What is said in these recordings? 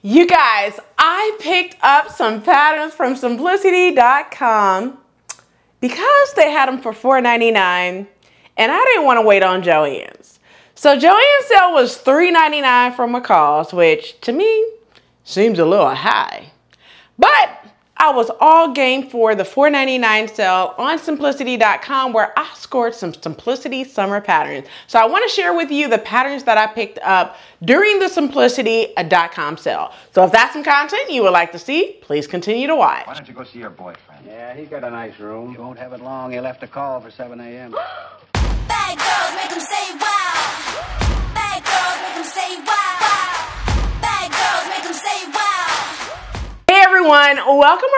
You guys, I picked up some patterns from Simplicity.com because they had them for $4.99 and I didn't want to wait on Joann's. So Joann's sale was $3.99 from McCall's, which to me seems a little high. But I was all game for the $4.99 sale on Simplicity.com where I scored some Simplicity summer patterns. So I want to share with you the patterns that I picked up during the Simplicity.com sale. So if that's some content you would like to see, please continue to watch. Why don't you go see your boyfriend? Yeah, he's got a nice room. You won't have it long. He'll have to call for 7 a.m. Bad girls make them say wow. Bad girls make them say wow. Bad girls make them say wow. Hey everyone,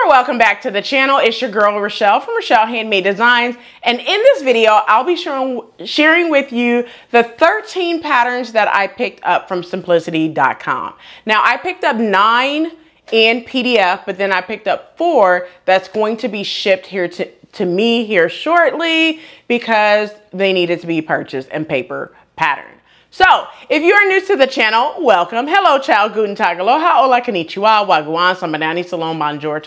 welcome back to the channel. It's your girl Rochelle from Rochelle.Handmade.Designs, and in this video I'll be sharing with you the 13 patterns that I picked up from Simplicity.com. Now I picked up 9 in PDF, but then I picked up 4 that's going to be shipped here to me here shortly because they needed to be purchased in paper pattern. So, if you are new to the channel, welcome. Hello, Ciao, Guten, Aloha, Hola, Konnichiwa, Gwaan, Sabonani, Shalom, Bonjour,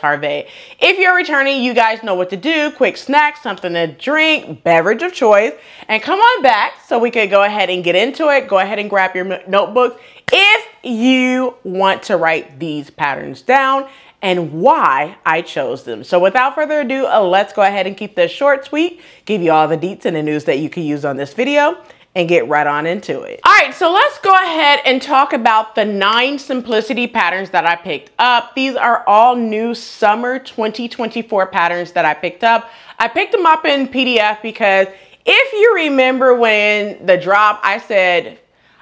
If you're returning, you guys know what to do. Quick snack, something to drink, beverage of choice, and come on back so we could go ahead and get into it. Go ahead and grab your notebook if you want to write these patterns down and why I chose them. So without further ado, let's go ahead and keep this short, sweet, give you all the deets and the news that you can use on this video, and get right on into it. All right, so let's go ahead and talk about the 9 Simplicity patterns that I picked up. These are all new summer 2024 patterns that I picked up. I picked them up in PDF because if you remember when the drop, I said,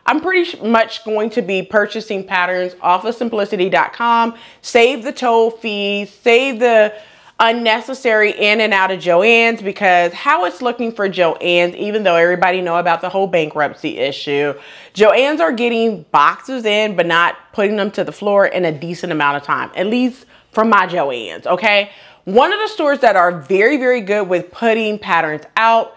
I'm pretty much going to be purchasing patterns off of Simplicity.com, save the toll fees, save the unnecessary in and out of Joann's, because how it's looking for Joann's, even though everybody know about the whole bankruptcy issue, Joann's are getting boxes in but not putting them to the floor in a decent amount of time, at least from my Joann's, okay? One of the stores that are very, very good with putting patterns out,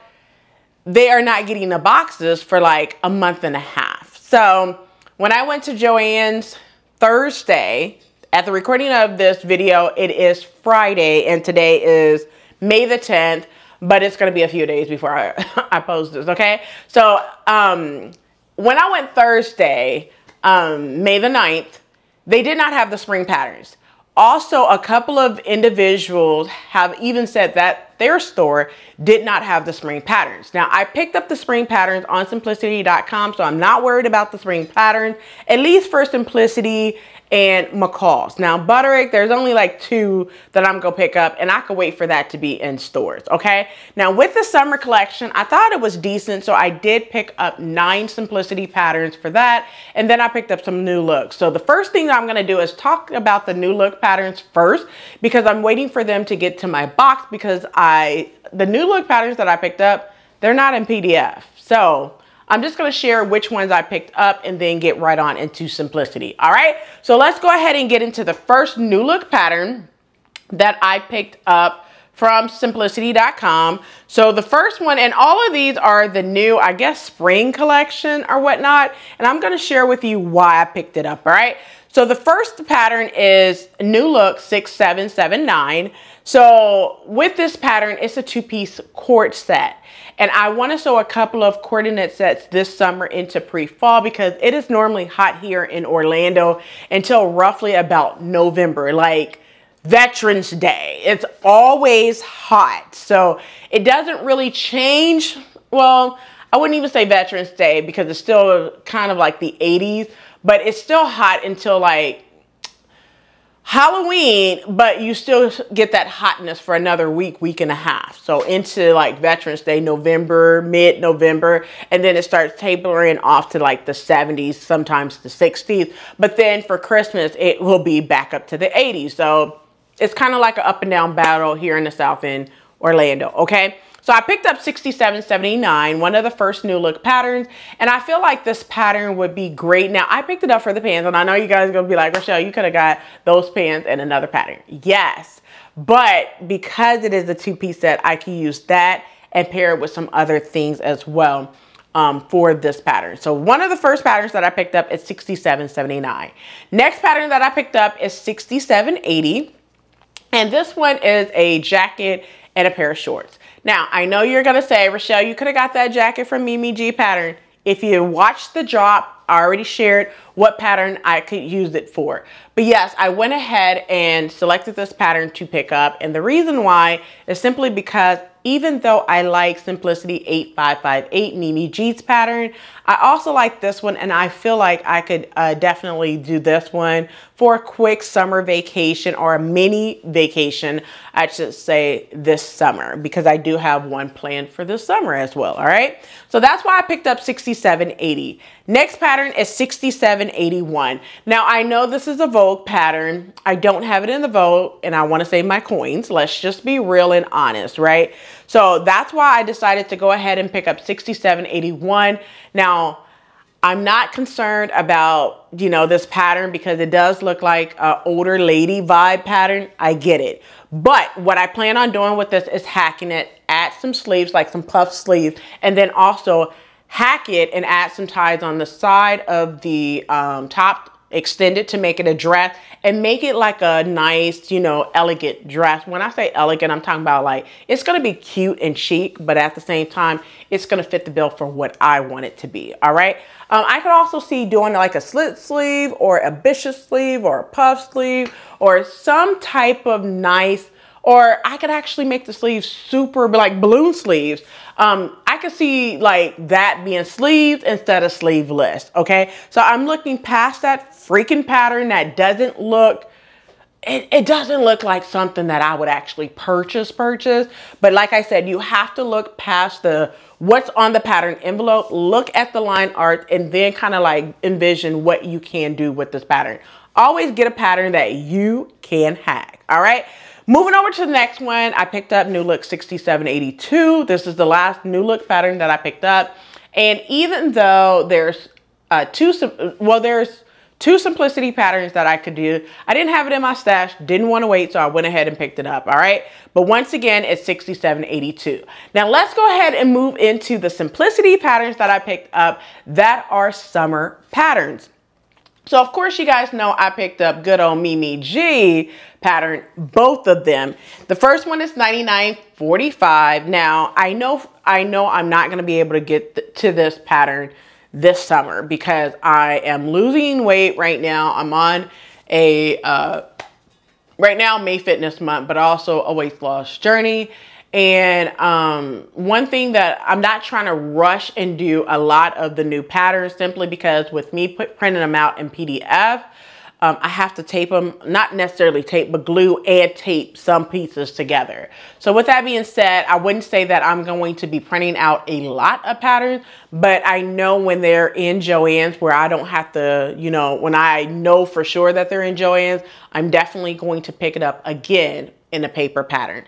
they are not getting the boxes for like a month and a half. So when I went to Joann's Thursday, at the recording of this video, it is Friday, and today is May the 10th, but it's going to be a few days before I post this, okay? So when I went Thursday, May the 9th, they did not have the spring patterns. Also, a couple of individuals have even said that their store did not have the spring patterns. Now, I picked up the spring patterns on Simplicity.com, so I'm not worried about the spring patterns, at least for Simplicity and McCall's. Now, Butterick, there's only like 2 that I'm gonna pick up, and I could wait for that to be in stores, okay? Now, with the summer collection, I thought it was decent, so I did pick up 9 Simplicity patterns for that, and then I picked up some new looks. So the first thing I'm gonna do is talk about the new look patterns first, because I'm waiting for them to get to my box, because the new look patterns that I picked up, they're not in PDF. So I'm just going to share which ones I picked up and then get right on into Simplicity. All right, so let's go ahead and get into the first new look pattern that I picked up from Simplicity.com. So the first one, and all of these are the new, I guess, spring collection or whatnot, and I'm going to share with you why I picked it up. All right, so the first pattern is New Look 6779. So with this pattern, it's a 2-piece cord set. And I want to sew a couple of coordinate sets this summer into pre-fall because it is normally hot here in Orlando until roughly about November, like Veterans Day. It's always hot. So it doesn't really change. Well, I wouldn't even say Veterans Day because it's still kind of like the 80s, but it's still hot until like Halloween, but you still get that hotness for another week and a half. So into like Veterans Day, November, mid-November, and then it starts tapering off to like the 70s, sometimes the 60s. But then for Christmas, it will be back up to the 80s. So it's kind of like an up and down battle here in the South in Orlando, okay? So I picked up 6779, one of the first new look patterns, and I feel like this pattern would be great. Now, I picked it up for the pants, and I know you guys are going to be like, Rochelle, you could have got those pants and another pattern. Yes, but because it is a 2-piece set, I can use that and pair it with some other things as well. for this pattern. So one of the first patterns that I picked up is 67.79. Next pattern that I picked up is 67.80. And this one is a jacket and a pair of shorts. Now, I know you're going to say, Rochelle, you could have got that jacket from Mimi G pattern. If you watched the drop, I already shared what pattern I could use it for. But yes, I went ahead and selected this pattern to pick up. And the reason why is simply because even though I like Simplicity 8558 Mimi G's pattern, I also like this one, and I feel like I could definitely do this one for a quick summer vacation, or a mini vacation, I should say, this summer, because I do have one planned for this summer as well. All right, so that's why I picked up 67.80. Next pattern is 67.81. Now, I know this is a Vogue pattern. I don't have it in the Vogue, and I want to save my coins. Let's just be real and honest, right? So that's why I decided to go ahead and pick up 67.81. Now, I'm not concerned about, you know, this pattern because it does look like an older lady vibe pattern. I get it. But what I plan on doing with this is hacking it, add some sleeves, like some puff sleeves, and then also hack it and add some ties on the side of the top, extend it to make it a dress, and make it like a nice, you know, elegant dress. When I say elegant, I'm talking about like, it's going to be cute and chic, but at the same time, it's going to fit the bill for what I want it to be. All right. I could also see doing like a slit sleeve or a bishop sleeve or a puff sleeve or some type of nice, or I could actually make the sleeves super like balloon sleeves. I could see like that being sleeves instead of sleeveless. Okay. So I'm looking past that freaking pattern that doesn't look, it doesn't look like something that I would actually purchase. But like I said, you have to look past the what's on the pattern envelope, look at the line art, and then kind of like envision what you can do with this pattern. Always get a pattern that you can hack. All right. Moving over to the next one, I picked up New Look 6782. This is the last New Look pattern that I picked up. And even though there's two Simplicity patterns that I could do, I didn't have it in my stash, didn't want to wait, so I went ahead and picked it up. All right. But once again, it's 6782. Now let's go ahead and move into the Simplicity patterns that I picked up that are summer patterns. So of course, you guys know I picked up good old Mimi G pattern, both of them. The first one is 99.45. Now I know I'm not going to be able to get to this pattern this summer because I am losing weight right now. I'm on a right now May Fitness Month, but also a weight loss journey. And one thing that I'm not trying to rush and do a lot of the new patterns, simply because with me printing them out in PDF, I have to tape them, not necessarily tape, but glue and tape some pieces together. So with that being said, I wouldn't say that I'm going to be printing out a lot of patterns, but I know when they're in Joann's where I don't have to, you know, when I know for sure that they're in Joann's, I'm definitely going to pick it up again in a paper pattern.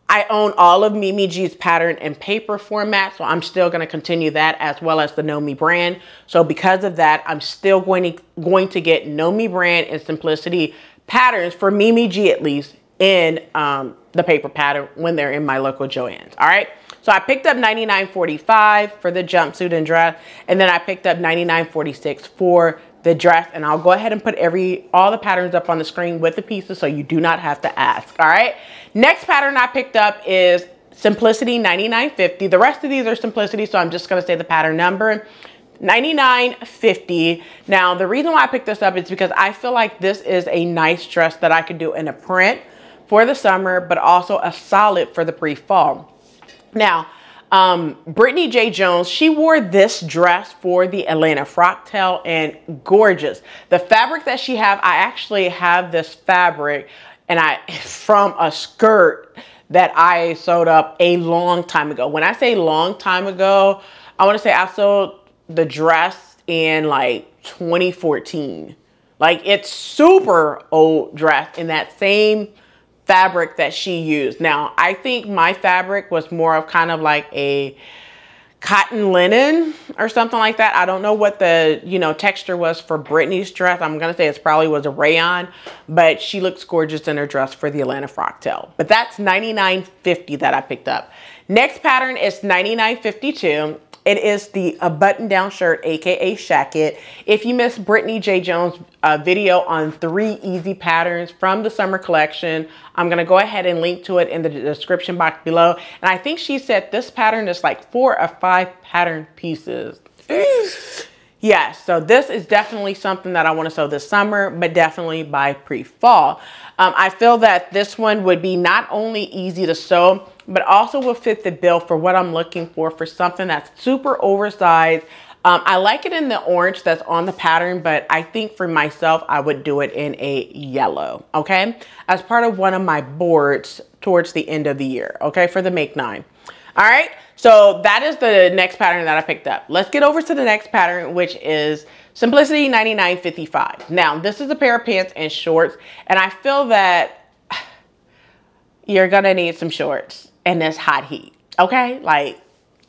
I own all of Mimi G's pattern in paper format, so I'm still going to continue that, as well as the Know Me brand. So because of that, I'm still going to get Know Me brand and Simplicity patterns for Mimi G, at least in the paper pattern when they're in my local Joann's. All right. So I picked up 99.45 for the jumpsuit and dress, and then I picked up 99.46 for the dress, and I'll go ahead and put all the patterns up on the screen with the pieces so you do not have to ask. All right. Next pattern I picked up is Simplicity 99.50. The rest of these are Simplicity, so I'm just going to say the pattern number. 99.50. Now, the reason why I picked this up is because I feel like this is a nice dress that I could do in a print for the summer, but also a solid for the pre-fall. Now, Brittany J. Jones, she wore this dress for the Atlanta Frocktail, and gorgeous. The fabric that she have, I actually have this fabric from a skirt that I sewed up a long time ago. When I say long time ago, I want to say I sewed the dress in like 2014. Like, it's super old dress in that same fabric that she used. Now, I think my fabric was more of kind of like a cotton linen or something like that. I don't know what the, you know, texture was for Brittany's dress. I'm going to say it probably was a rayon, but she looks gorgeous in her dress for the Atlanta Frocktail. But that's 99.50 that I picked up. Next pattern is 99.52. It is a button-down shirt, aka shacket. If you missed Brittany J. Jones' video on 3 easy patterns from the summer collection, I'm gonna go ahead and link to it in the description box below. And I think she said this pattern is like 4 or 5 pattern pieces. Yeah, so this is definitely something that I want to sew this summer, but definitely by pre-fall. I feel that this one would be not only easy to sew, but also will fit the bill for what I'm looking for something that's super oversized. I like it in the orange that's on the pattern, but I think for myself, I would do it in a yellow, okay? As part of one of my boards towards the end of the year, okay, for the Make 9. All right, so that is the next pattern that I picked up. Let's get over to the next pattern, which is Simplicity 99.55. Now, this is a pair of pants and shorts, and I feel that you're gonna need some shorts in this hot heat, okay? Like,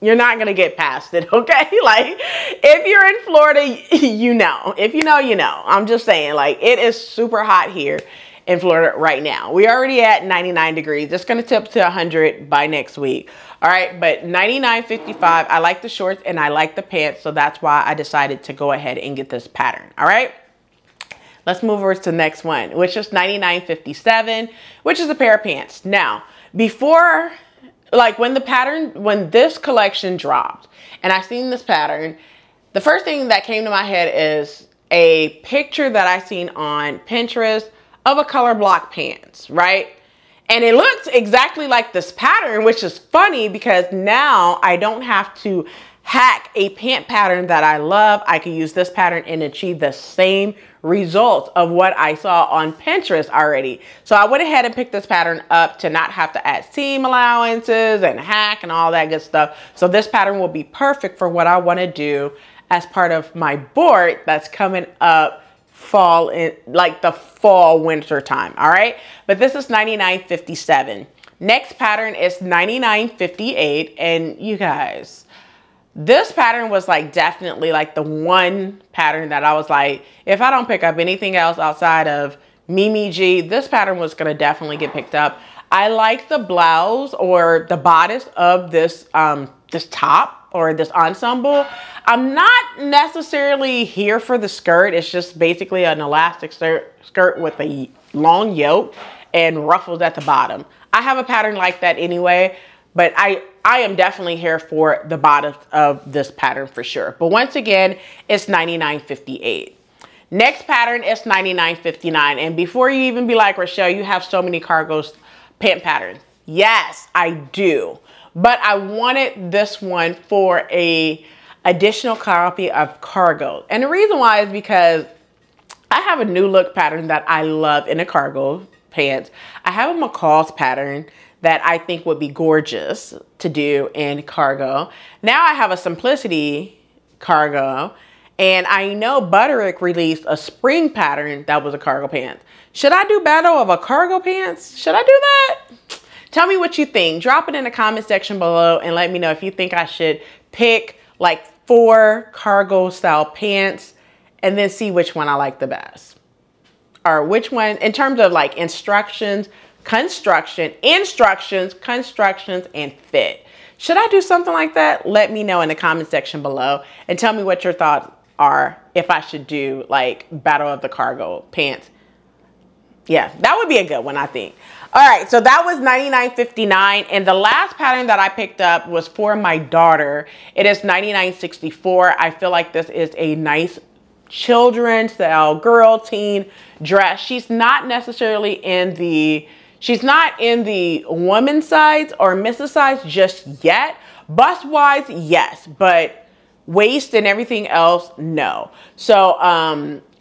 you're not gonna get past it, okay? Like, if you're in Florida, you know. If you know, you know. I'm just saying, like, it is super hot here in Florida right now. We're already at 99 degrees. It's gonna tip to 100 by next week. All right, but 99.55, I like the shorts and I like the pants, so that's why I decided to go ahead and get this pattern, all right? Let's move over to the next one, which is 99.57, which is a pair of pants. Now, before, like when this collection dropped and I seen this pattern, the first thing that came to my head is a picture that I seen on Pinterest of a color block pants, right? And it looks exactly like this pattern, which is funny because now I don't have to hack a pant pattern that I love. I can use this pattern and achieve the same results of what I saw on Pinterest already. So I went ahead and picked this pattern up to not have to add seam allowances and hack and all that good stuff. So this pattern will be perfect for what I want to do as part of my board that's coming up fall, in like the fall winter time. All right, but this is 99.57. Next pattern is 99.58, and you guys, this pattern was like definitely like the one pattern that I was like, if I don't pick up anything else outside of Mimi G, this pattern was gonna definitely get picked up. I like the blouse or the bodice of this this top or this ensemble. I'm not necessarily here for the skirt. It's just basically an elastic skirt with a long yoke and ruffles at the bottom. I have a pattern like that anyway, but I am definitely here for the bottom of this pattern for sure. But once again, it's 99.58. Next pattern is 99.59. And before you even be like, Rochelle, you have so many cargos pant patterns. Yes, I do. But I wanted this one for a additional copy of cargo. And the reason why is because I have a new look pattern that I love in a cargo pants. I have a McCall's pattern that I think would be gorgeous to do in cargo. Now I have a Simplicity cargo, and I know Butterick released a spring pattern that was a cargo pants. Should I do battle of a cargo pants? Should I do that? Tell me what you think. Drop it in the comment section below and let me know if you think I should pick like 4 cargo style pants and then see which one I like the best. Or which one, in terms of like instructions, constructions, and fit. Should I do something like that? Let me know in the comment section below and tell me what your thoughts are if I should do like battle of the cargo pants. Yeah, that would be a good one, I think. All right, so that was 99.59, and the last pattern that I picked up was for my daughter. It is 99.64. I feel like this is a nice children's style girl teen dress. She's not necessarily in the, she's not in the woman's size or Mrs. size just yet. Bust wise, yes, but waist and everything else, no. So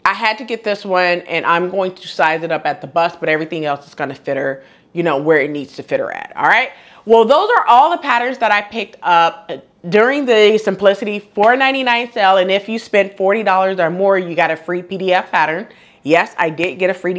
I had to get this one, and I'm going to size it up at the bust, but everything else is going to fit her, you know, where it needs to fit her at. All right. Well, those are all the patterns that I picked up during the Simplicity $4.99 sale. And if you spend $40 or more, you got a free PDF pattern. Yes, I did get a free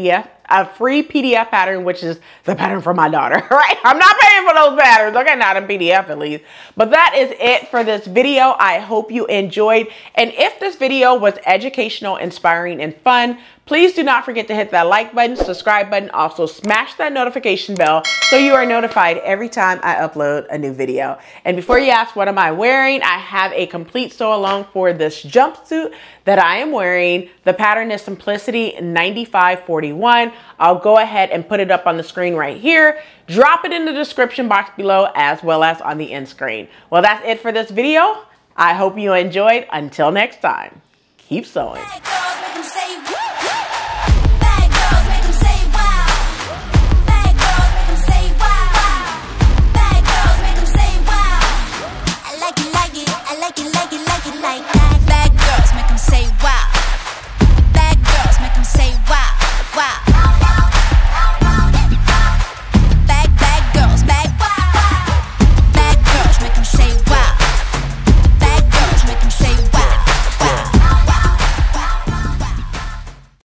a free PDF pattern, which is the pattern for my daughter, right? I'm not paying for those patterns, okay, not in PDF at least. But that is it for this video. I hope you enjoyed. And if this video was educational, inspiring, and fun, please do not forget to hit that like button, subscribe button, also smash that notification bell so you are notified every time I upload a new video. And before you ask what am I wearing, I have a complete sew along for this jumpsuit that I am wearing. The pattern is Simplicity 9541. I'll go ahead and put it up on the screen right here. Drop it in the description box below as well as on the end screen. Well, that's it for this video. I hope you enjoyed. Until next time, keep sewing.